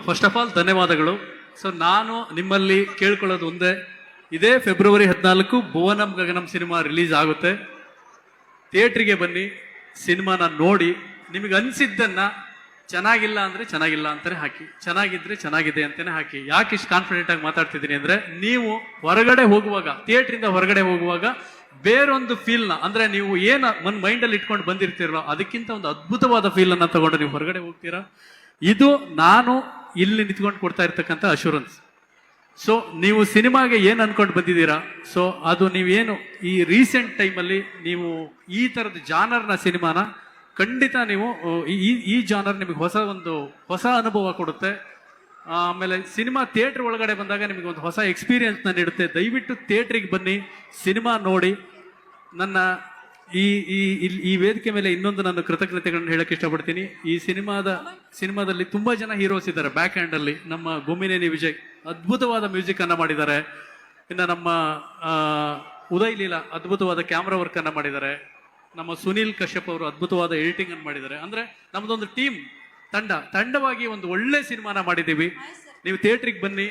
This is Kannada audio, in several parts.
ಫಸ್ಟ್ ಆಫ್ ಆಲ್ ಧನ್ಯವಾದಗಳು. ಸೊ ನಾನು ನಿಮ್ಮಲ್ಲಿ ಕೇಳ್ಕೊಳ್ಳೋದು ಒಂದೇ, ಇದೇ ಫೆಬ್ರವರಿ 14 ಭುವನಂ ಗಗನಂ ಸಿನಿಮಾ ರಿಲೀಸ್ ಆಗುತ್ತೆ. ಥಿಯೇಟ್ರಿಗೆ ಬನ್ನಿ, ಸಿನಿಮಾನ ನೋಡಿ, ನಿಮಗೆ ಅನಿಸಿದ್ದನ್ನ ಚೆನ್ನಾಗಿಲ್ಲ ಅಂದರೆ ಚೆನ್ನಾಗಿಲ್ಲ ಅಂತಲೇ ಹಾಕಿ, ಚೆನ್ನಾಗಿದ್ರೆ ಚೆನ್ನಾಗಿದೆ ಅಂತಲೇ ಹಾಕಿ. ಯಾಕೆ ಇಷ್ಟು ಕಾನ್ಫಿಡೆಂಟ್ ಆಗಿ ಮಾತಾಡ್ತಿದ್ದೀನಿ ಅಂದರೆ, ನೀವು ಹೊರಗಡೆ ಹೋಗುವಾಗ, ಥಿಯೇಟ್ರಿಂದ ಹೊರಗಡೆ ಹೋಗುವಾಗ ಬೇರೊಂದು ಫೀಲ್ನ, ಅಂದರೆ ನೀವು ಏನು ಮೈಂಡಲ್ಲಿ ಇಟ್ಕೊಂಡು ಬಂದಿರ್ತೀರೋ ಅದಕ್ಕಿಂತ ಒಂದು ಅದ್ಭುತವಾದ ಫೀಲನ್ನು ತಗೊಂಡು ನೀವು ಹೊರಗಡೆ ಹೋಗ್ತೀರಾ. ಇದು ನಾನು ಇಲ್ಲಿ ನಿಂತ್ಕೊಂಡು ಕೊಡ್ತಾ ಇರ್ತಕ್ಕಂಥ ಅಶೂರೆನ್ಸ್. ಸೊ ನೀವು ಸಿನಿಮಾಗೆ ಏನು ಅನ್ಕೊಂಡು ಬಂದಿದ್ದೀರಾ, ಸೊ ಅದು ನೀವೇನು ಈ ರೀಸೆಂಟ್ ಟೈಮಲ್ಲಿ ನೀವು ಈ ಥರದ ಜಾನರ್ನ ಸಿನಿಮಾನ ಖಂಡಿತ ನೀವು ಈ ಜಾನರ್ ನಿಮಗೆ ಹೊಸ ಅನುಭವ ಕೊಡುತ್ತೆ. ಆಮೇಲೆ ಸಿನಿಮಾ ಥಿಯೇಟ್ರ್ ಒಳಗಡೆ ಬಂದಾಗ ನಿಮಗೆ ಒಂದು ಹೊಸ ಎಕ್ಸ್ಪೀರಿಯನ್ಸ್ನ ನೀಡುತ್ತೆ. ದಯವಿಟ್ಟು ಥಿಯೇಟ್ರಿಗೆ ಬನ್ನಿ, ಸಿನಿಮಾ ನೋಡಿ. ನನ್ನ ಈ ವೇದಿಕೆ ಮೇಲೆ ಇನ್ನೊಂದು ನಾನು ಕೃತಜ್ಞತೆಗಳನ್ನು ಹೇಳಕ್ಕೆ ಇಷ್ಟಪಡ್ತೀನಿ. ಈ ಸಿನಿಮಾದಲ್ಲಿ ತುಂಬ ಜನ ಹೀರೋಸ್ ಇದ್ದಾರೆ. ಬ್ಯಾಕ್ ಹ್ಯಾಂಡಲ್ಲಿ ನಮ್ಮ ಗುಮ್ಮಿನೇನಿ ವಿಜಯ್ ಅದ್ಭುತವಾದ ಮ್ಯೂಸಿಕ್ ಅನ್ನು ಮಾಡಿದ್ದಾರೆ. ಇನ್ನು ನಮ್ಮ ಉದಯ್ ಲೀಲಾ ಅದ್ಭುತವಾದ ಕ್ಯಾಮ್ರಾ ವರ್ಕ್ ಅನ್ನು ಮಾಡಿದ್ದಾರೆ. ನಮ್ಮ ಸುನೀಲ್ ಕಶ್ಯಪ್ ಅವರು ಅದ್ಭುತವಾದ ಎಡಿಟಿಂಗ್ ಅನ್ನು ಮಾಡಿದ್ದಾರೆ. ಅಂದರೆ ನಮ್ಮದೊಂದು ಟೀಮ್, ತಂಡವಾಗಿ ಒಂದು ಒಳ್ಳೆ ಸಿನಿಮಾನ ಮಾಡಿದ್ದೀವಿ. ನೀವು ಥಿಯೇಟ್ರಿಗೆ ಬನ್ನಿ,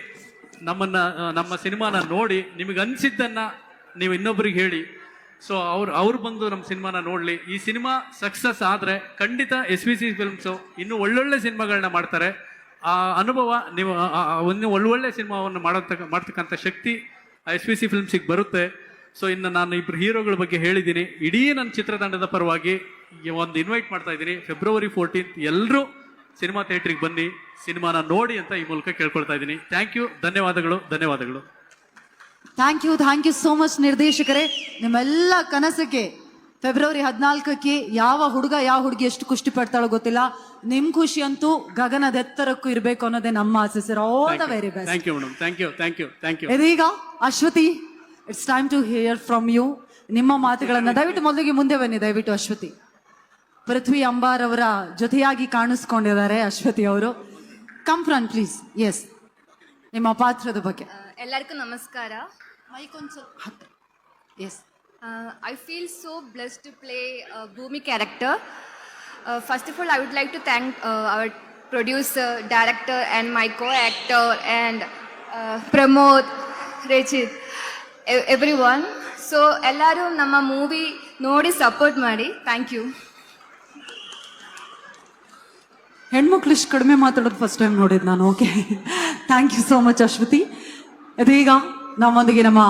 ನಮ್ಮ ಸಿನಿಮಾನ ನೋಡಿ, ನಿಮಗೆ ಅನಿಸಿದ್ದನ್ನ ನೀವು ಇನ್ನೊಬ್ಬರಿಗೆ ಹೇಳಿ. ಸೊ ಅವ್ರು ಬಂದು ನಮ್ಮ ಸಿನಿಮಾನ ನೋಡಲಿ. ಈ ಸಿನಿಮಾ ಸಕ್ಸಸ್ ಆದರೆ ಖಂಡಿತ SVC ಫಿಲ್ಮ್ಸು ಇನ್ನೂ ಒಳ್ಳೊಳ್ಳೆ ಸಿನಿಮಾಗಳನ್ನ ಮಾಡ್ತಾರೆ. ಆ ಅನುಭವ ನೀವು ಒಂದು ಒಳ್ಳೊಳ್ಳೆ ಸಿನಿಮಾವನ್ನು ಮಾಡ್ತಕ್ಕಂಥ ಶಕ್ತಿ SVC ಫಿಲ್ಮ್ಸಿಗೆ ಬರುತ್ತೆ. ಸೊ ಇನ್ನು ನಾನು ಇಬ್ಬರು ಹೀರೋಗಳ ಬಗ್ಗೆ ಹೇಳಿದ್ದೀನಿ. ಇಡೀ ನನ್ನ ಚಿತ್ರತಂಡದ ಪರವಾಗಿ ಒಂದು ಇನ್ವೈಟ್ ಮಾಡ್ತಾ ಇದ್ದೀನಿ. ಫೆಬ್ರವರಿ 14 ಎಲ್ಲರೂ ಸಿನಿಮಾ ಥಿಯೇಟ್ರಿಗೆ ಬನ್ನಿ, ಸಿನಿಮಾನ ನೋಡಿ ಅಂತ ಈ ಮೂಲಕ ಕೇಳ್ಕೊಳ್ತಾ ಇದ್ದೀನಿ. ಥ್ಯಾಂಕ್ ಯು, ಧನ್ಯವಾದಗಳು. ಥ್ಯಾಂಕ್ ಯು ಸೋ ಮಚ್ ನಿರ್ದೇಶಕರೇ. ನಿಮ್ಮೆಲ್ಲ ಕನಸಿಗೆ ಫೆಬ್ರವರಿ 14ಕ್ಕೆ ಯಾವ ಹುಡುಗ ಯಾವ ಹುಡುಗಿ ಎಷ್ಟು ಖುಷಿ ಪಡ್ತಾಳೋ ಗೊತ್ತಿಲ್ಲ, ನಿಮ್ ಖುಷಿ ಅಂತೂ ಗಗನದೆತ್ತರಕ್ಕೂ ಇರಬೇಕು ಅನ್ನೋದೇ ನಮ್ಮ ಆಸೆ sir. All the very best. Thank you madam. Thank you. ಇದೀಗ Ashwathi, it's time to hear from you. ನಿಮ್ಮ ಮಾತುಗಳನ್ನ ದಯವಿಟ್ಟು ಮೊದಲಿಗೆ ಮುಂದೆ ಬನ್ನಿ. ದಯವಿಟ್ಟು ಅಶ್ವತಿ. ಪೃಥ್ವಿ ಅಂಬಾರ್ ಅವರ ಜೊತೆಯಾಗಿ ಕಾಣಿಸ್ಕೊಂಡಿದ್ದಾರೆ ಅಶ್ವತಿ ಅವರು. Come front please. ಎಸ್, ನಿಮ್ಮ ಪಾತ್ರದ ಬಗ್ಗೆ. ಎಲ್ಲರಿಗೂ ನಮಸ್ಕಾರ. Yes, I feel so blessed to play Bhumi character. First of all, I would like to thank our producer, director and my co-actor and Pramod, Rachit, everyone. So ellaru namma movie ನೋಡಿ ಸಪೋರ್ಟ್ ಮಾಡಿ. Thank you. ಹೆಣ್ಮಕ್ಳು ಇಷ್ಟು ಕಡಿಮೆ ಮಾತಾಡೋದು ಫಸ್ಟ್ ಟೈಮ್ ನೋಡಿದ್ ನಾನು. Okay, thank you so much Ashwathi. ಇದೀಗ ನಮ್ಮೊಂದಿಗೆ ನಮ್ಮ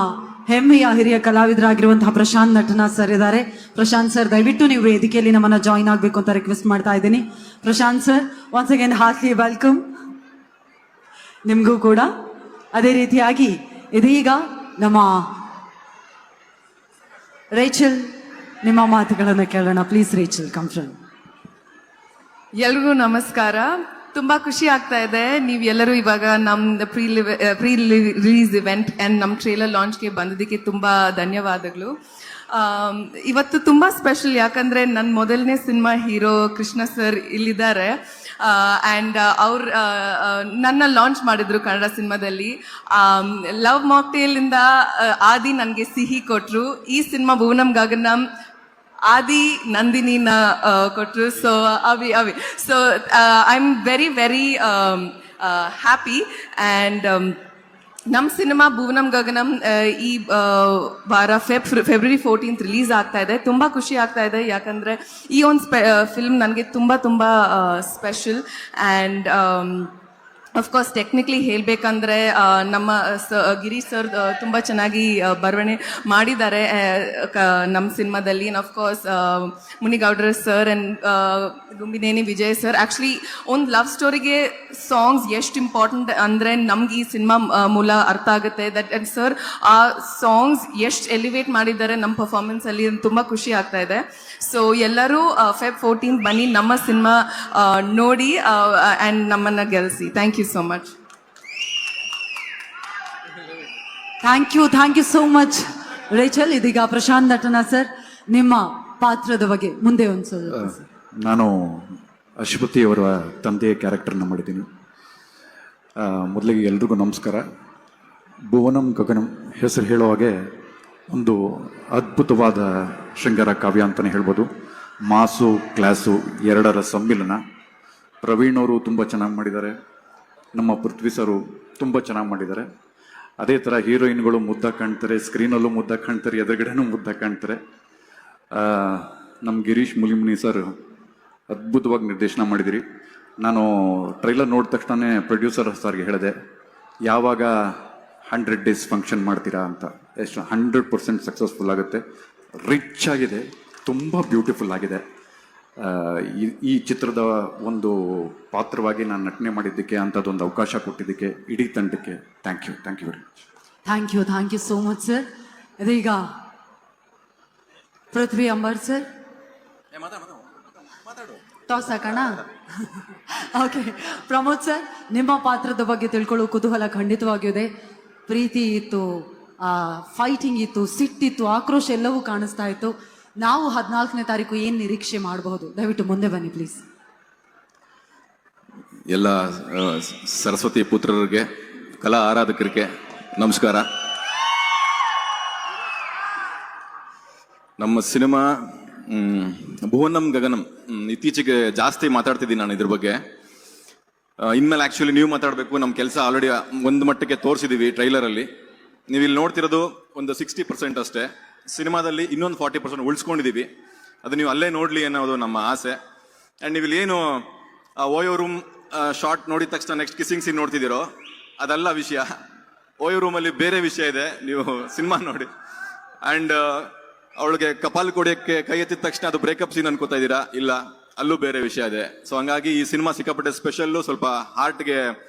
ಹೆಮ್ಮೆಯ ಹಿರಿಯ ಕಲಾವಿದರಾಗಿರುವಂತಹ ಪ್ರಶಾಂತ್ ನಟನಾಥ್ ಸರ್ ಇದ್ದಾರೆ. ಪ್ರಶಾಂತ್ ಸರ್, ದಯವಿಟ್ಟು ನೀವು ವೇದಿಕೆಯಲ್ಲಿ ನಮ್ಮನ್ನ ಜಾಯಿನ್ ಆಗಬೇಕು ಅಂತ ರಿಕ್ವೆಸ್ಟ್ ಮಾಡ್ತಾ ಇದ್ದೀನಿ. Prashanth sir, once again heartily welcome ನಿಮಗೂ ಕೂಡ. ಅದೇ ರೀತಿಯಾಗಿ ಇದೀಗ ನಮ್ಮ ರೇಚಲ್, ನಿಮ್ಮ ಮಾತುಗಳನ್ನು ಕೇಳೋಣ. Please Rachel, come from. ಎಲ್ರಿಗೂ ನಮಸ್ಕಾರ. ತುಂಬಾ ಖುಷಿ ಆಗ್ತಾ ಇದೆ ನೀವು ಎಲ್ಲರೂ ಇವಾಗ ನಮ್ಮ ಪ್ರೀ ರಿಲೀಸ್ ಇವೆಂಟ್ ಆ್ಯಂಡ್ ನಮ್ಮ ಟ್ರೇಲರ್ ಲಾಂಚ್ಗೆ ಬಂದಿದ್ದಕ್ಕೆ ತುಂಬ ಧನ್ಯವಾದಗಳು. ಇವತ್ತು ತುಂಬ ಸ್ಪೆಷಲ್, ಯಾಕಂದರೆ ನನ್ನ ಮೊದಲನೇ ಸಿನಿಮಾ ಹೀರೋ ಕೃಷ್ಣ ಸರ್ ಇಲ್ಲಿದ್ದಾರೆ. ಆ್ಯಂಡ್ ಅವ್ರು ನನ್ನ ಲಾಂಚ್ ಮಾಡಿದ್ರು ಕನ್ನಡ ಸಿನಿಮಾದಲ್ಲಿ. ಲವ್ ಮಾಕ್ಟೇಲಿಂದ ಆದಿ ನನಗೆ ಸಿಹಿ ಕೊಟ್ಟರು. ಈ ಸಿನಿಮಾ ಭುವನಂ ಗಗನಂ ಆದಿ ನಂದಿನಿನ ಕೊಟ್ಟರು. So so I am very happy. And ನಮ್ಮ ಸಿನಿಮಾ ಭುವನಂ ಗಗನಂ ಈ ವಾರ ಫೆಬ್ರವರಿ 14 ರಿಲೀಸ್ ಆಗ್ತಾ ಇದೆ. ತುಂಬ ಖುಷಿ ಆಗ್ತಾ ಇದೆ, ಯಾಕಂದರೆ ಈ ಒಂದು ಫಿಲ್ಮ್ ನನಗೆ ತುಂಬ ಸ್ಪೆಷಲ್. ಆ್ಯಂಡ್ ಅಫ್ಕೋರ್ಸ್ ಟೆಕ್ನಿಕಲಿ ಹೇಳಬೇಕಂದ್ರೆ ನಮ್ಮ ಗಿರೀಶ್ ಸರ್ ತುಂಬ ಚೆನ್ನಾಗಿ ಬರವಣೆ ಮಾಡಿದ್ದಾರೆ ನಮ್ಮ ಸಿನಿಮಾದಲ್ಲಿ. ಆ್ಯಂಡ್ ಅಫ್ಕೋರ್ಸ್ ಮುನಿಗೌಡ್ರ sir and Gummineni Vijay sir. Actually ಒಂದು ಲವ್ ಸ್ಟೋರಿಗೆ ಸಾಂಗ್ಸ್ ಎಷ್ಟು ಇಂಪಾರ್ಟೆಂಟ್ ಅಂದರೆ ನಮ್ಗೆ ಈ ಸಿನಿಮಾ ಮೂಲ ಅರ್ಥ ಆಗುತ್ತೆ. ದಟ್ ಆ್ಯಂಡ್ ಸರ್ ಆ ಸಾಂಗ್ಸ್ ಎಷ್ಟು ಎಲಿವೇಟ್ ಮಾಡಿದ್ದಾರೆ ನಮ್ಮ ಪರ್ಫಾರ್ಮೆನ್ಸಲ್ಲಿ, ತುಂಬ ಖುಷಿ ಆಗ್ತಾ ಇದೆ. ಸೊ ಎಲ್ಲರೂ Feb 14 ಬನ್ನಿ, ನಮ್ಮ ಸಿನಿಮಾ ನೋಡಿ ಆ್ಯಂಡ್ ನಮ್ಮನ್ನು ಗೆಲ್ಲಿಸಿ. Thank you so much. Thank you so much Rachel. ಇದೀಗ ಪ್ರಶಾಂತ್ ನಟನಾಥ್ ಸರ್, ನಿಮ್ಮ ಪಾತ್ರದ ಬಗ್ಗೆ ಮುಂದೆ ಒಂದು ಸ್ವಲ್ಪ. ನಾನು ಅಶ್ವತಿ ಅವರ ತಂದೆಯ ಕ್ಯಾರೆಕ್ಟರ್ನ ಮಾಡಿದ್ದೀನಿ. ಮೊದಲಿಗೆ ಎಲ್ರಿಗೂ ನಮಸ್ಕಾರ. ಭುವನಂ ಗಗನಂ ಹೆಸರು ಹೇಳೋ ಹಾಗೆ ಒಂದು ಅದ್ಭುತವಾದ ಶೃಂಗಾರ ಕಾವ್ಯ ಅಂತಲೇ ಹೇಳ್ಬೋದು. ಮಾಸು ಕ್ಲಾಸು ಎರಡರ ಸಮ್ಮಿಲನ. ಪ್ರವೀಣ್ ಅವರು ತುಂಬ ಚೆನ್ನಾಗಿ ಮಾಡಿದ್ದಾರೆ. ನಮ್ಮ ಪೃಥ್ವಿ ಸರು ತುಂಬ ಚೆನ್ನಾಗಿ ಮಾಡಿದ್ದಾರೆ. ಅದೇ ಥರ ಹೀರೋಯಿನ್ಗಳು ಮುದ್ದಾಗಿ ಕಾಣ್ತಾರೆ, ಸ್ಕ್ರೀನಲ್ಲೂ ಮುದ್ದಾಗಿ ಕಾಣ್ತಾರೆ, ಎದುರುಗಡೆನೂ ಮುದ್ದಾಗಿ ಕಾಣ್ತಾರೆ. ನಮ್ಮ ಗಿರೀಶ್ ಮುಲಿಮುನಿ ಸರ್ ಅದ್ಭುತವಾಗಿ ನಿರ್ದೇಶನ ಮಾಡಿದಿರಿ. ನಾನು ಟ್ರೈಲರ್ ನೋಡಿದ ತಕ್ಷಣ ಪ್ರೊಡ್ಯೂಸರ್ ಸರ್ಗೆ ಹೇಳಿದೆ, ಯಾವಾಗ 100 days ಫಂಕ್ಷನ್ ಮಾಡ್ತೀರಾ ಅಂತ. ಎಷ್ಟು 100% ಸಕ್ಸಸ್ಫುಲ್ ಆಗುತ್ತೆ. ರಿಚ್ ಆಗಿದೆ, ತುಂಬ ಬ್ಯೂಟಿಫುಲ್ ಆಗಿದೆ. ಈ ಚಿತ್ರದ ಒಂದು ಪಾತ್ರವಾಗಿ ನಾನು ನಟನೆ ಮಾಡಿದ್ದಕ್ಕೆ, ಅಂಥದ್ದೊಂದು ಅವಕಾಶ ಕೊಟ್ಟಿದ್ದಕ್ಕೆ ಇಡೀ ತಂಡಕ್ಕೆ thank you very much. Thank you so much sir. ಇದೀಗ ಪೃಥ್ವಿ ಅಂಬರ್ ಸರ್ ಟಾಸ್ ಹಾಕೋಣ. ಓಕೆ, ಪ್ರಮೋದ್ ಸರ್, ನಿಮ್ಮ ಪಾತ್ರದ ಬಗ್ಗೆ ತಿಳ್ಕೊಳ್ಳೋ ಕುತೂಹಲ ಖಂಡಿತವಾಗಿಯೂ ಇದೆ. ಪ್ರೀತಿ ಇತ್ತು, ಫೈಟಿಂಗ್ ಇತ್ತು, ಸಿಟ್ಟಿತ್ತು, ಆಕ್ರೋಶ ಎಲ್ಲವೂ ಕಾಣಿಸ್ತಾ ಇತ್ತು. ನಾವು 14ನೇ ತಾರೀಕು ಏನು ನಿರೀಕ್ಷೆ ಮಾಡಬಹುದು? ದಯವಿಟ್ಟು ಮುಂದೆ ಬನ್ನಿ ಪ್ಲೀಸ್. ಎಲ್ಲ ಸರಸ್ವತಿ ಪುತ್ರರಿಗೆ, ಕಲಾ ಆರಾಧಕರಿಗೆ ನಮಸ್ಕಾರ. ನಮ್ಮ ಸಿನಿಮಾ ಭುವನಂ ಗಗನಂ ಇತ್ತೀಚೆಗೆ ಜಾಸ್ತಿ ಮಾತಾಡ್ತಿದ್ದೀನಿ ನಾನು ಇದ್ರ ಬಗ್ಗೆ. ಇನ್ಮೇಲೆ ಆ್ಯಕ್ಚುಲಿ ನೀವು ಮಾತಾಡಬೇಕು. ನಮ್ಮ ಕೆಲಸ ಆಲ್ರೆಡಿ ಒಂದು ಮಟ್ಟಕ್ಕೆ ತೋರಿಸಿದ್ದೀವಿ ಟ್ರೈಲರಲ್ಲಿ. ನೀವು ಇಲ್ಲಿ ನೋಡ್ತಿರೋದು ಒಂದು 60% ಅಷ್ಟೇ. ಸಿನಿಮಾದಲ್ಲಿ ಇನ್ನೊಂದು 40% ಉಳಿಸ್ಕೊಂಡಿದ್ದೀವಿ. ಅದು ನೀವು ಅಲ್ಲೇ ನೋಡಲಿ ಅನ್ನೋದು ನಮ್ಮ ಆಸೆ. ಆ್ಯಂಡ್ ನೀವು ಇಲ್ಲಿ ಏನು ಓಯೋ ರೂಮ್ ಶಾರ್ಟ್ ನೋಡಿದ ತಕ್ಷಣ ನೆಕ್ಸ್ಟ್ ಕಿಸ್ಸಿಂಗ್ ಸೀನ್ ನೋಡ್ತಿದ್ದೀರೋ ಅದಲ್ಲ ವಿಷಯ. ಓಯೋ ರೂಮಲ್ಲಿ ಬೇರೆ ವಿಷಯ ಇದೆ, ನೀವು ಸಿನಿಮಾ ನೋಡಿ. ಆ್ಯಂಡ್ ಅವಳಿಗೆ ಕಪಾಲ್ ಕೊಡೋಕ್ಕೆ ಕೈ ಎತ್ತಿದ ತಕ್ಷಣ ಅದು ಬ್ರೇಕಪ್ ಸೀನ್ ಅನ್ಕೋತಾ ಇದ್ದೀರಾ, ಇಲ್ಲ, ಅಲ್ಲೂ ಬೇರೆ ವಿಷಯ ಇದೆ. ಸೊ ಹಂಗಾಗಿ ಈ ಸಿನಿಮಾ ಸಿಕ್ಕಾಪಟ್ಟೆ ಸ್ಪೆಷಲ್ಲು, ಸ್ವಲ್ಪ ಹಾರ್ಟ್ಗೆ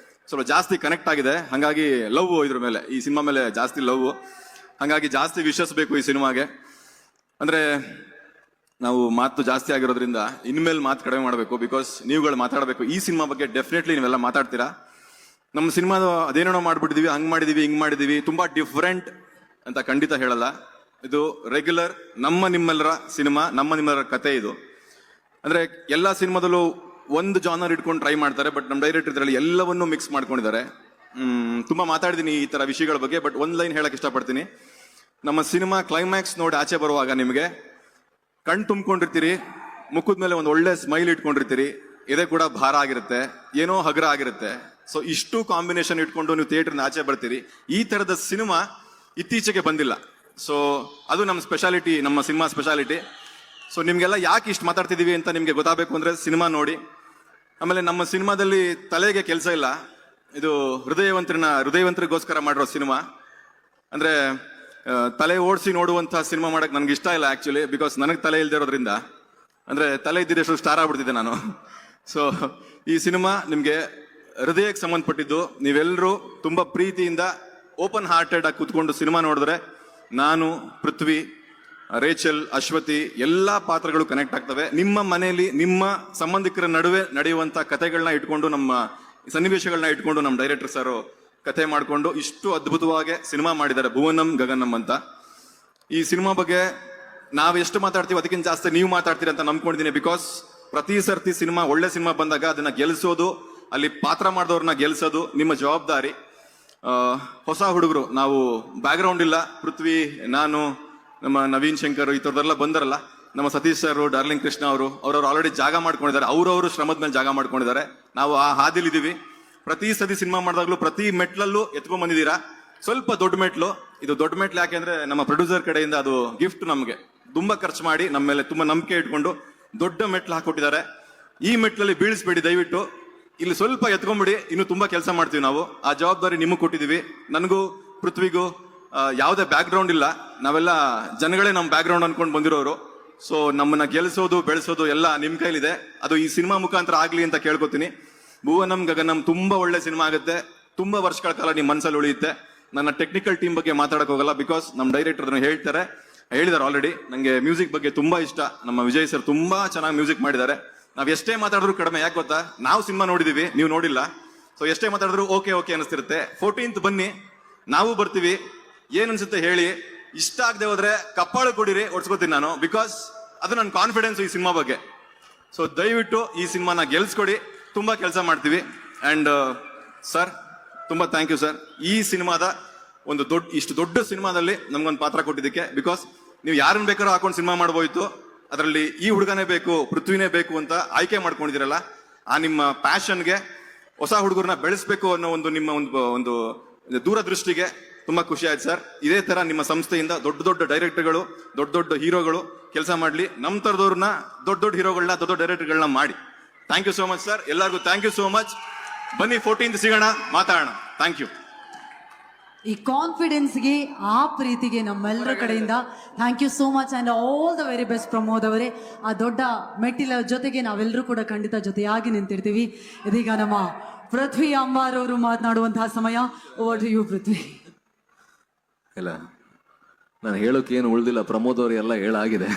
ಸ್ವಲ್ಪ ಜಾಸ್ತಿ ಕನೆಕ್ಟ್ ಆಗಿದೆ. ಹಾಗಾಗಿ ಲವ್ ಇದ್ರ ಮೇಲೆ, ಈ ಸಿನಿಮಾ ಮೇಲೆ ಜಾಸ್ತಿ ಲವ್. ಹಾಗಾಗಿ ಜಾಸ್ತಿ ವಿಶಸ್ ಬೇಕು ಈ ಸಿನಿಮಾಗೆ. ಅಂದರೆ ನಾವು ಮಾತು ಜಾಸ್ತಿ ಆಗಿರೋದ್ರಿಂದ ಇನ್ಮೇಲೆ ಮಾತು ಕಡಿಮೆ ಮಾಡಬೇಕು, ಬಿಕಾಸ್ ನೀವುಗಳು ಮಾತಾಡಬೇಕು. ಈ ಸಿನಿಮಾ ಬಗ್ಗೆ ಡೆಫಿನೆಟ್ಲಿ ನೀವೆಲ್ಲ ಮಾತಾಡ್ತೀರಾ. ನಮ್ಮ ಸಿನಿಮಾದ ಅದೇನೋ ಮಾಡ್ಬಿಟ್ಟಿದೀವಿ, ಹಂಗೆ ಮಾಡಿದೀವಿ, ಹಿಂಗೆ ಮಾಡಿದೀವಿ, ತುಂಬ ಡಿಫ್ರೆಂಟ್ ಅಂತ ಖಂಡಿತ ಹೇಳಲ್ಲ. ಇದು ರೆಗ್ಯುಲರ್ ನಿಮ್ಮೆಲ್ಲರ ಸಿನಿಮಾ, ನಿಮ್ಮೆಲ್ಲರ ಕತೆ ಇದು. ಅಂದರೆ ಎಲ್ಲ ಸಿನಿಮಾದಲ್ಲೂ ಒಂದು ಜಾನರ್ ಇಟ್ಕೊಂಡು ಟ್ರೈ ಮಾಡ್ತಾರೆ, ಬಟ್ ನಮ್ಮ ಡೈರೆಕ್ಟರ್ ಇದರಲ್ಲಿ ಎಲ್ಲವನ್ನೂ ಮಿಕ್ಸ್ ಮಾಡ್ಕೊಂಡಿದ್ದಾರೆ. ತುಂಬ ಮಾತಾಡಿದ್ದೀನಿ ಈ ಥರ ವಿಷಯಗಳ ಬಗ್ಗೆ, ಬಟ್ ಒಂದು ಲೈನ್ ಹೇಳಕ್ಕೆ ಇಷ್ಟಪಡ್ತೀನಿ. ನಮ್ಮ ಸಿನಿಮಾ ಕ್ಲೈಮ್ಯಾಕ್ಸ್ ನೋಡಿ ಆಚೆ ಬರುವಾಗ ನಿಮಗೆ ಕಣ್ ತುಂಬ್ಕೊಂಡಿರ್ತೀರಿ, ಮುಖದ ಮೇಲೆ ಒಂದು ಒಳ್ಳೆ ಸ್ಮೈಲ್ ಇಟ್ಕೊಂಡಿರ್ತೀರಿ, ಎದೆ ಕೂಡ ಭಾರ ಆಗಿರುತ್ತೆ, ಏನೋ ಹಗುರ ಆಗಿರುತ್ತೆ. ಸೊ ಇಷ್ಟು ಕಾಂಬಿನೇಷನ್ ಇಟ್ಕೊಂಡು ನೀವು ಥಿಯೇಟರ್ನ ಆಚೆ ಬರ್ತೀರಿ. ಈ ಥರದ ಸಿನಿಮಾ ಇತ್ತೀಚೆಗೆ ಬಂದಿಲ್ಲ. ಸೊ ಅದು ನಮ್ಮ ಸ್ಪೆಷಾಲಿಟಿ, ನಮ್ಮ ಸಿನಿಮಾ ಸ್ಪೆಷಾಲಿಟಿ. ಸೊ ನಿಮಗೆಲ್ಲ ಯಾಕೆ ಇಷ್ಟು ಮಾತಾಡ್ತಿದ್ದೀವಿ ಅಂತ ನಿಮಗೆ ಗೊತ್ತಾಗಬೇಕು ಅಂದರೆ ಸಿನಿಮಾ ನೋಡಿ. ಆಮೇಲೆ ನಮ್ಮ ಸಿನಿಮಾದಲ್ಲಿ ತಲೆಗೆ ಕೆಲಸ ಇಲ್ಲ, ಇದು ಹೃದಯವಂತರಿಗೋಸ್ಕರ ಮಾಡಿರೋ ಸಿನಿಮಾ. ಅಂದರೆ ತಲೆ ಓಡಿಸಿ ನೋಡುವಂಥ ಸಿನಿಮಾ ಮಾಡೋಕ್ಕೆ ನನಗೆ ಇಷ್ಟ ಇಲ್ಲ ಆ್ಯಕ್ಚುಲಿ, ಬಿಕಾಸ್ ನನಗೆ ತಲೆ ಇಲ್ದಿರೋದ್ರಿಂದ. ಅಂದರೆ ತಲೆ ಇದ್ದಿದ್ದಷ್ಟು ಸ್ಟಾರ್ ಆಗ್ಬಿಡ್ತಿದ್ದೆ ನಾನು. ಸೊ ಈ ಸಿನಿಮಾ ನಿಮಗೆ ಹೃದಯಕ್ಕೆ ಸಂಬಂಧಪಟ್ಟಿದ್ದು. ನೀವೆಲ್ಲರೂ ತುಂಬ ಪ್ರೀತಿಯಿಂದ ಓಪನ್ ಹಾರ್ಟೆಡ್ ಆಗಿ ಕೂತ್ಕೊಂಡು ಸಿನಿಮಾ ನೋಡಿದ್ರೆ ನಾನು, ಪೃಥ್ವಿ, ರೇಚಲ್, ಅಶ್ವತಿ ಎಲ್ಲ ಪಾತ್ರಗಳು ಕನೆಕ್ಟ್ ಆಗ್ತವೆ. ನಿಮ್ಮ ಮನೆಯಲ್ಲಿ ನಿಮ್ಮ ಸಂಬಂಧಿಕರ ನಡುವೆ ನಡೆಯುವಂಥ ಕಥೆಗಳನ್ನ ಇಟ್ಕೊಂಡು, ನಮ್ಮ ಸನ್ನಿವೇಶಗಳನ್ನ ಇಟ್ಕೊಂಡು ನಮ್ಮ ಡೈರೆಕ್ಟರ್ ಸರ್ ಕಥೆ ಮಾಡಿಕೊಂಡು ಇಷ್ಟು ಅದ್ಭುತವಾಗಿ ಸಿನಿಮಾ ಮಾಡಿದ್ದಾರೆ, ಭುವನಂ ಗಗನಂ ಅಂತ. ಈ ಸಿನಿಮಾ ಬಗ್ಗೆ ನಾವು ಎಷ್ಟು ಮಾತಾಡ್ತೀವಿ ಅದಕ್ಕಿಂತ ಜಾಸ್ತಿ ನೀವು ಮಾತಾಡ್ತೀರಿ ಅಂತ ನಂಬ್ಕೊಂಡಿದ್ದೀನಿ. ಬಿಕಾಸ್ ಪ್ರತಿ ಸರ್ತಿ ಸಿನಿಮಾ, ಒಳ್ಳೆ ಸಿನಿಮಾ ಬಂದಾಗ ಅದನ್ನ ಗೆಲ್ಸೋದು, ಅಲ್ಲಿ ಪಾತ್ರ ಮಾಡಿದವ್ರನ್ನ ಗೆಲ್ಸೋದು ನಿಮ್ಮ ಜವಾಬ್ದಾರಿ. ಹೊಸ ಹುಡುಗರು, ನಾವು ಬ್ಯಾಕ್ಗ್ರೌಂಡ್ ಇಲ್ಲ, ಪೃಥ್ವಿ, ನಾನು, ನಮ್ಮ ನವೀನ್ ಶಂಕರ್ ಈ ಥರದೆಲ್ಲ ಬಂದರಲ್ಲ, ನಮ್ಮ ಸತೀಶ್ ಸರ್, ಡಾರ್ಲಿಂಗ್ ಕೃಷ್ಣ ಅವ್ರವ್ರು ಆಲ್ರೆಡಿ ಜಾಗ ಮಾಡ್ಕೊಂಡಿದ್ದಾರೆ, ಅವ್ರವರು ಶ್ರಮದ ಮೇಲೆ ಜಾಗ ಮಾಡ್ಕೊಂಡಿದ್ದಾರೆ. ನಾವು ಆ ಹಾದಿಲಿದ್ದೀವಿ. ಪ್ರತಿ ಸತಿ ಸಿನಿಮಾ ಮಾಡಿದಾಗ್ಲೂ ಪ್ರತಿ ಮೆಟ್ಲಲ್ಲೂ ಎತ್ಕೊಂಡ್ ಬಂದಿದ್ದೀರಾ. ಸ್ವಲ್ಪ ದೊಡ್ಡ ಮೆಟ್ಲು, ಇದು ದೊಡ್ಡ ಮೆಟ್ಲು ಯಾಕೆಂದ್ರೆ ನಮ್ಮ ಪ್ರೊಡ್ಯೂಸರ್ ಕಡೆಯಿಂದ ಅದು ಗಿಫ್ಟ್. ನಮಗೆ ತುಂಬಾ ಖರ್ಚು ಮಾಡಿ ನಮ್ಮ ಮೇಲೆ ತುಂಬಾ ನಂಬಿಕೆ ಇಟ್ಕೊಂಡು ದೊಡ್ಡ ಮೆಟ್ಲು ಹಾಕೊಟ್ಟಿದ್ದಾರೆ. ಈ ಮೆಟ್ಲಲ್ಲಿ ಬೀಳಿಸ್ಬೇಡಿ ದಯವಿಟ್ಟು, ಇಲ್ಲಿ ಸ್ವಲ್ಪ ಎತ್ಕೊಂಡ್ಬಿಡಿ, ಇನ್ನು ತುಂಬಾ ಕೆಲಸ ಮಾಡ್ತೀವಿ ನಾವು. ಆ ಜವಾಬ್ದಾರಿ ನಿಮಗೆ ಕೊಟ್ಟಿದ್ದೀವಿ. ನನಗೂ ಪೃಥ್ವಿಗೂ ಯಾವುದೇ ಬ್ಯಾಕ್ ಗ್ರೌಂಡ್ ಇಲ್ಲ, ನಾವೆಲ್ಲ ಜನಗಳೇ ನಮ್ಮ ಬ್ಯಾಕ್ ಗ್ರೌಂಡ್ ಅನ್ಕೊಂಡು ಬಂದಿರೋರು. ಸೊ ನಮ್ಮನ್ನ ಗೆಲ್ಸೋದು, ಬೆಳೆಸೋದು ಎಲ್ಲ ನಿಮ್ಮ ಕೈಲಿದೆ. ಅದು ಈ ಸಿನಿಮಾ ಮುಖಾಂತರ ಆಗ್ಲಿ ಅಂತ ಕೇಳ್ಕೊತೀನಿ. ಭುವನಂ ಗಗನಂ ತುಂಬಾ ಒಳ್ಳೆ ಸಿನಿಮಾ ಆಗುತ್ತೆ, ತುಂಬಾ ವರ್ಷಗಳ ಕಾಲ ನಿಮ್ಮ ಮನಸ್ಸಲ್ಲಿ ಉಳಿಯುತ್ತೆ. ನನ್ನ ಟೆಕ್ನಿಕಲ್ ಟೀಮ್ ಬಗ್ಗೆ ಮಾತಾಡಕ್ ಹೋಗಲ್ಲ, ಬಿಕಾಸ್ ನಮ್ಮ ಡೈರೆಕ್ಟರ್ ಅದನ್ನು ಹೇಳಿದ್ದಾರೆ ಆಲ್ರೆಡಿ. ನನಗೆ ಮ್ಯೂಸಿಕ್ ಬಗ್ಗೆ ತುಂಬಾ ಇಷ್ಟ. ನಮ್ಮ ವಿಜಯ್ ಸರ್ ತುಂಬಾ ಚೆನ್ನಾಗಿ ಮ್ಯೂಸಿಕ್ ಮಾಡಿದ್ದಾರೆ. ನಾವ್ ಎಷ್ಟೇ ಮಾತಾಡಿದ್ರು ಕಡಿಮೆ. ಯಾಕೆ ಗೊತ್ತಾ, ನಾವು ಸಿನಿಮಾ ನೋಡಿದೀವಿ, ನೀವು ನೋಡಿಲ್ಲ. ಸೊ ಎಷ್ಟೇ ಮಾತಾಡಿದ್ರು ಓಕೆ ಅನಿಸ್ತಿರುತ್ತೆ. 14th ಬನ್ನಿ, ನಾವು ಬರ್ತೀವಿ. ಏನ್ ಅನ್ಸುತ್ತೆ ಹೇಳಿ. ಇಷ್ಟ ಆಗದೆ ಹೋದ್ರೆ ಕಪ್ಪಾಳು ಕೊಡಿರಿ, ಓಡಿಸ್ಕೋತೀನಿ ನಾನು, ಬಿಕಾಸ್ ಅದು ನನ್ನ ಕಾನ್ಫಿಡೆನ್ಸ್ ಈ ಸಿನಿಮಾ ಬಗ್ಗೆ. ಸೊ ದಯವಿಟ್ಟು ಈ ಸಿನಿಮಾನ ಗೆಲ್ಸ್ಕೊಡಿ, ತುಂಬಾ ಕೆಲಸ ಮಾಡ್ತೀವಿ. ಅಂಡ್ ಸರ್ ತುಂಬಾ ಥ್ಯಾಂಕ್ ಯು ಸರ್, ಈ ಸಿನಿಮಾದ ಒಂದು ಇಷ್ಟು ದೊಡ್ಡ ಸಿನಿಮಾದಲ್ಲಿ ನಮ್ಗೊಂದು ಪಾತ್ರ ಕೊಟ್ಟಿದ್ದಕ್ಕೆ. ಬಿಕಾಸ್ ನೀವು ಯಾರನ್ನ ಬೇಕಾದ್ರೂ ಹಾಕೊಂಡು ಸಿನಿಮಾ ಮಾಡ್ಬೋಯ್ತು, ಅದರಲ್ಲಿ ಈ ಹುಡುಗನೇ ಬೇಕು, ಪೃಥ್ವಿನೇ ಬೇಕು ಅಂತ ಆಯ್ಕೆ ಮಾಡ್ಕೊಂಡಿದ್ದೀರಲ್ಲ, ಆ ನಿಮ್ಮ ಪ್ಯಾಷನ್ಗೆ ಹೊಸ ಹುಡುಗರನ್ನ ಬೆಳೆಸಬೇಕು ಅನ್ನೋ ಒಂದು ನಿಮ್ಮ ಒಂದು ದೂರದೃಷ್ಟಿಗೆ ತುಂಬಾ ಖುಷಿ ಆಯ್ತು ಸರ್. ಇದೇ ತರ ನಿಮ್ಮ ಸಂಸ್ಥೆಯಿಂದ ದೊಡ್ಡ ದೊಡ್ಡ ಡೈರೆಕ್ಟರ್ಗಳು, ದೊಡ್ಡ ದೊಡ್ಡ ಹೀರೋಗಳು ಕೆಲಸ ಮಾಡ್ಲಿ, ನಮ್ಮ ತರದವ್ರನ್ನ ದೊಡ್ಡ ದೊಡ್ಡ ಹೀರೋಗಳನ್ನ, ದೊಡ್ಡ ದೊಡ್ಡ ಡೈರೆಕ್ಟರ್ಗಳನ್ನ ಮಾಡಿ. Thank you so much sir. ಎಲ್ಲರಿಗೂ ಥ್ಯಾಂಕ್ ಯು ಸೋ ಮಚ್. ಬನ್ನಿ 14th ಸಿಗೋಣ, ಮಾತಾಡೋಣ. Thank you. ಈ ಕಾನ್ಫಿಡೆನ್ಸ್ಗೆ, ಆ ಪ್ರೀತಿಗೆ ನಮ್ಮೆಲ್ಲರ ಕಡೆಯಿಂದ thank you so much and all the very best Pramod ಅವರೇ. ಆ ದೊಡ್ಡ ಮೆಟ್ಟಿಲ ಜೊತೆಗೆ ನಾವೆಲ್ಲರೂ ಕೂಡ ಖಂಡಿತ ಜೊತೆಯಾಗಿ ನಿಂತಿರ್ತೀವಿ. ಇದೀಗ ನಮ್ಮ ಪೃಥ್ವಿ ಅಂಬಾರ್ ಅವರು ಮಾತನಾಡುವಂತಹ ಸಮಯ. ಓವರ್ ಟು ಯು ಪೃಥ್ವಿ. ಇಲ್ಲ, ನಾನು ಹೇಳೋಕೆ ಏನು ಉಳಿದಿಲ್ಲ, ಪ್ರಮೋದ್ ಅವರು ಎಲ್ಲ ಹೇಳಾಗಿದೆ.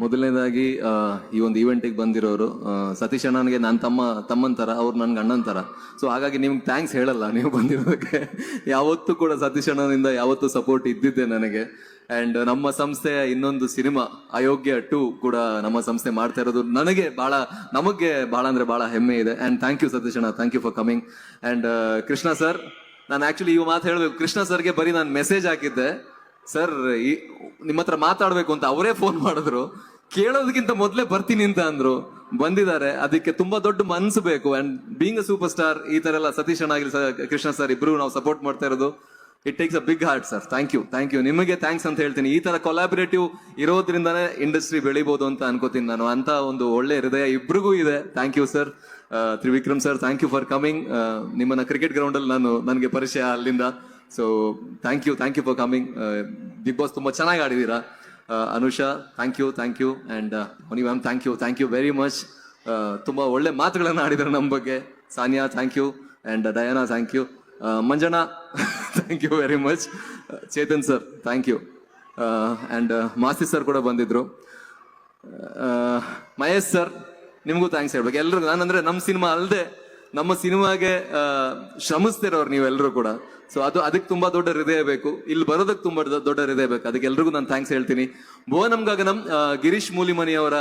ಮೊದಲನೇದಾಗಿ ಈ ಒಂದು ಈವೆಂಟಿಗೆ ಬಂದಿರೋರು ಸತೀಶ್ ಅಣ್ಣನಿಗೆ ನಾನು ತಮ್ಮನ ಥರ, ಅವ್ರು ನನ್ಗೆ ಅಣ್ಣನ ಥರ. ಸೊ ಹಾಗಾಗಿ ನಿಮ್ಗೆ ಥ್ಯಾಂಕ್ಸ್ ಹೇಳಲ್ಲ ನೀವು ಬಂದಿರೋದಕ್ಕೆ. ಯಾವತ್ತೂ ಕೂಡ ಸತೀಶ್ ಅಣ್ಣನಿಂದ ಯಾವತ್ತೂ ಸಪೋರ್ಟ್ ಇದ್ದಿದ್ದೆ ನನಗೆ. ಆ್ಯಂಡ್ ನಮ್ಮ ಸಂಸ್ಥೆಯ ಇನ್ನೊಂದು ಸಿನಿಮಾ ಅಯೋಗ್ಯ 2 ಕೂಡ ನಮ್ಮ ಸಂಸ್ಥೆ ಮಾಡ್ತಾ ಇರೋದು ನಮಗೆ ಭಾಳ ಅಂದರೆ ಭಾಳ ಹೆಮ್ಮೆ ಇದೆ. ಆ್ಯಂಡ್ ಥ್ಯಾಂಕ್ ಯು ಸತೀಶ್ ಅಣ್ಣ, thank you for coming. And Krishna sir, ನಾನು ಆ್ಯಕ್ಚುಲಿ ಈ ಮಾತು ಹೇಳಬೇಕು, ಕೃಷ್ಣ ಸರ್ಗೆ ಬರೀ ನಾನು ಮೆಸೇಜ್ ಹಾಕಿದ್ದೆ, ಸರ್ ನಿಮ್ಮ ಹತ್ರ ಮಾತಾಡಬೇಕು ಅಂತ. ಅವರೇ ಫೋನ್ ಮಾಡಿದ್ರು, ಕೇಳೋದಕ್ಕಿಂತ ಮೊದಲೇ ಬರ್ತೀನಿ ಅಂತ ಅಂದ್ರು. ಬಂದಿದ್ದಾರೆ, ಅದಕ್ಕೆ ತುಂಬಾ ದೊಡ್ಡ ಮನಸ್ಸು ಬೇಕು. And being a super star, ಈ ತರ ಎಲ್ಲ ಸತೀಶ್ ಅಣ್ಣ ಆಗಿರ್ಲಿ, ಕೃಷ್ಣ ಸರ್ ಇಬ್ರು ನಾವು ಸಪೋರ್ಟ್ ಮಾಡ್ತಾ ಇರೋದು, it takes a big heart sir. Thank you. ನಿಮಗೆ ಥ್ಯಾಂಕ್ಸ್ ಅಂತ ಹೇಳ್ತೀನಿ. ಈ ತರ ಕೊಲಾಬರೇಟಿವ್ ಇರೋದ್ರಿಂದಾನೇ ಇಂಡಸ್ಟ್ರಿ ಬೆಳಿಬಹುದು ಅಂತ ಅನ್ಕೋತೀನಿ ನಾನು. ಅಂತ ಒಂದು ಒಳ್ಳೆ ಹೃದಯ ಇಬ್ರಿಗೂ ಇದೆ. Thank you sir. Trivikram sir, thank you for coming. ನಿಮ್ಮನ್ನ ಕ್ರಿಕೆಟ್ ಗ್ರೌಂಡ್ ಅಲ್ಲಿ ನನಗೆ ಪರಿಚಯ ಅಲ್ಲಿಂದ. So thank you for coming. Bigg Boss ತುಂಬಾ ಚೆನ್ನಾಗಿ ಆಡಿದೀರಾ. Anusha, thank you. And Mani ma'am, thank you very much. ತುಂಬ ಒಳ್ಳೆ ಮಾತುಗಳನ್ನು ಆಡಿದ್ದಾರೆ ನಮ್ಮ ಬಗ್ಗೆ. Sania, thank you. And Diana, thank you. Manjanna, thank you very much. Chetan sir, thank you. And Masti sir ಕೂಡ ಬಂದಿದ್ರು. ಮಹೇಶ್ ಸರ್, ನಿಮಗೂ ಥ್ಯಾಂಕ್ಸ್ ಹೇಳ್ಬೇಕು. ಎಲ್ರಿಗೂ ನಾನಂದ್ರೆ ನಮ್ಮ ಸಿನಿಮಾ ಅಲ್ಲದೆ ನಮ್ಮ ಸಿನಿಮಾಗೆ ಶ್ರಮಿಸ್ತಿರೋರು ನೀವೆಲ್ಲರೂ ಕೂಡ. ಸೊ ಅದಕ್ಕೆ ತುಂಬಾ ದೊಡ್ಡ ಹೃದಯ ಬೇಕು, ಇಲ್ಲಿ ಬರೋದಕ್ಕೆ ತುಂಬಾ ದೊಡ್ಡ ಹೃದಯ ಬೇಕು. ಅದಕ್ಕೆ ಎಲ್ರಿಗೂ ನಾನು ಥ್ಯಾಂಕ್ಸ್ ಹೇಳ್ತೀನಿ. ಭುವನಂ ಗಗನಂ ಗಿರೀಶ್ ಮೂಲಿಮನಿ ಅವರ